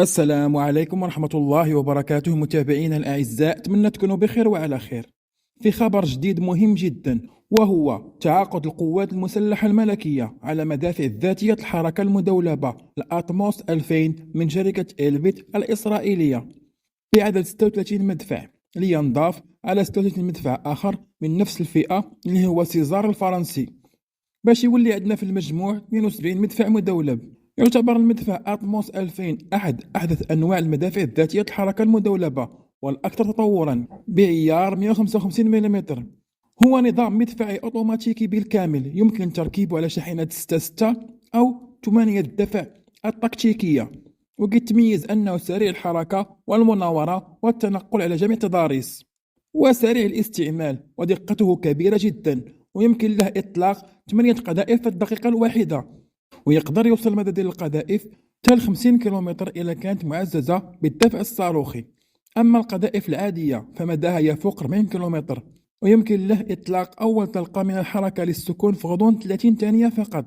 السلام عليكم ورحمة الله وبركاته متابعينا الأعزاء، أتمنى تكونوا بخير وعلى خير. في خبر جديد مهم جدا، وهو تعاقد القوات المسلحة الملكية على مدافع ذاتية الحركة المدولبة الأطموس 2000 من شركة إلبيت الإسرائيلية بعدد 36 مدفع، لينضاف على 36 مدفع آخر من نفس الفئة اللي هو سيزار الفرنسي، باش يولي عندنا في المجموع 72 مدفع مدولب. يعتبر المدفع أطموس 2000 أحد أحدث أنواع المدافع الذاتية الحركة المدولبة والأكثر تطوراً بعيار 155 ملم. هو نظام مدفعي أوتوماتيكي بالكامل، يمكن تركيبه على شاحنات 6.6 أو 8 دفع التكتيكية، ويتميز أنه سريع الحركة والمناورة والتنقل على جميع التضاريس، وسريع الاستعمال، ودقته كبيرة جدا، ويمكن له إطلاق 8 قذائف في الدقيقة الواحدة، ويقدر يوصل مدى القذائف حتى 50 كيلومتر إذا كانت معززة بالدفع الصاروخي. أما القذائف العادية فمداها يفوق 40 كيلومتر، ويمكن له إطلاق أول طلقة من الحركة للسكون في غضون 30 ثانية فقط،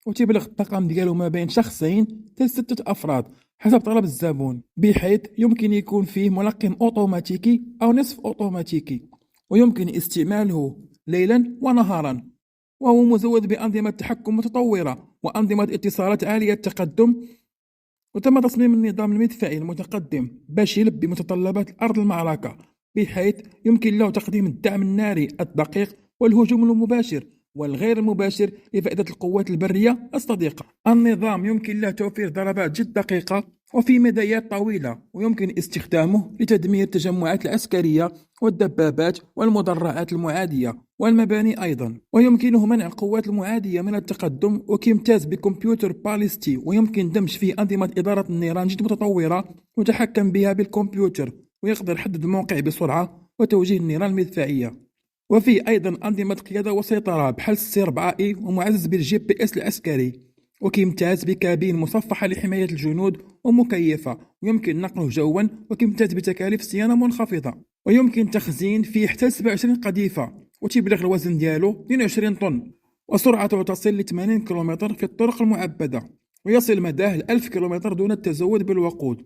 وتبلغ الطاقم ديالو ما بين شخصين حتى 6 أفراد حسب طلب الزبون، بحيث يمكن يكون فيه ملقم أوتوماتيكي أو نصف أوتوماتيكي، ويمكن استعماله ليلا ونهارا، وهو مزود بأنظمة تحكم متطورة وأنظمة اتصالات عالية التقدم. وتم تصميم النظام المدفعي المتقدم باش يلبي متطلبات أرض المعركة، بحيث يمكن له تقديم الدعم الناري الدقيق والهجوم المباشر والغير المباشر لفائدة القوات البرية الصديقة. النظام يمكن له توفير ضربات جد دقيقة وفي مدايات طويلة، ويمكن استخدامه لتدمير التجمعات العسكرية والدبابات والمدرعات المعادية والمباني أيضا، ويمكنه منع القوات المعادية من التقدم، وكيمتاز بكمبيوتر باليستي، ويمكن دمج فيه أنظمة إدارة النيران جد متطورة وتحكم بها بالكمبيوتر، ويقدر يحدد الموقع بسرعة وتوجيه النيران المدفعية. وفيه أيضا أنظمة قيادة وسيطرة بحال السي 4 اي ومعزز بالجي بي اس العسكري، وكيمتاز بكابين مصفحة لحماية الجنود ومكيفة، ويمكن نقله جوا، وكيمتاز بتكاليف صيانة منخفضة، ويمكن تخزين فيه حتى 27 قذيفة، وتبلغ الوزن ديالو 22 طن، وسرعته تصل ل 80 كيلومتر في الطرق المعبدة، ويصل مداه ل 1000 كيلومتر دون التزود بالوقود.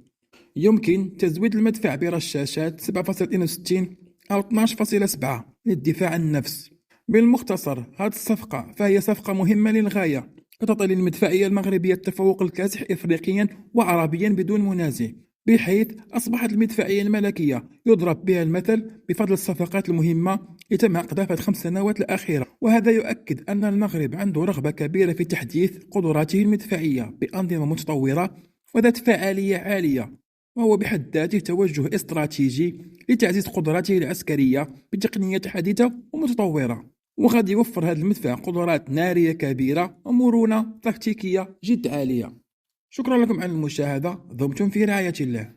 يمكن تزويد المدفع برشاشات 7.62 أو 12.7 للدفاع عن النفس. بالمختصر، هذه الصفقة فهي صفقة مهمة للغاية، وتعطي للمدفعية المغربية التفوق الكاسح إفريقيا وعربيا بدون منازع، بحيث أصبحت المدفعية الملكية يضرب بها المثل بفضل الصفقات المهمة لتم عقدها في ال5 سنوات الأخيرة. وهذا يؤكد أن المغرب عنده رغبة كبيرة في تحديث قدراته المدفعية بأنظمة متطورة وذات فعالية عالية، وهو بحد ذاته توجه استراتيجي لتعزيز قدراته العسكرية بتقنيات حديثة ومتطورة، وقد يوفر هذا المدفع قدرات نارية كبيرة ومرونة تكتيكية جد عالية. شكرا لكم على المشاهدة، دمتم في رعاية الله.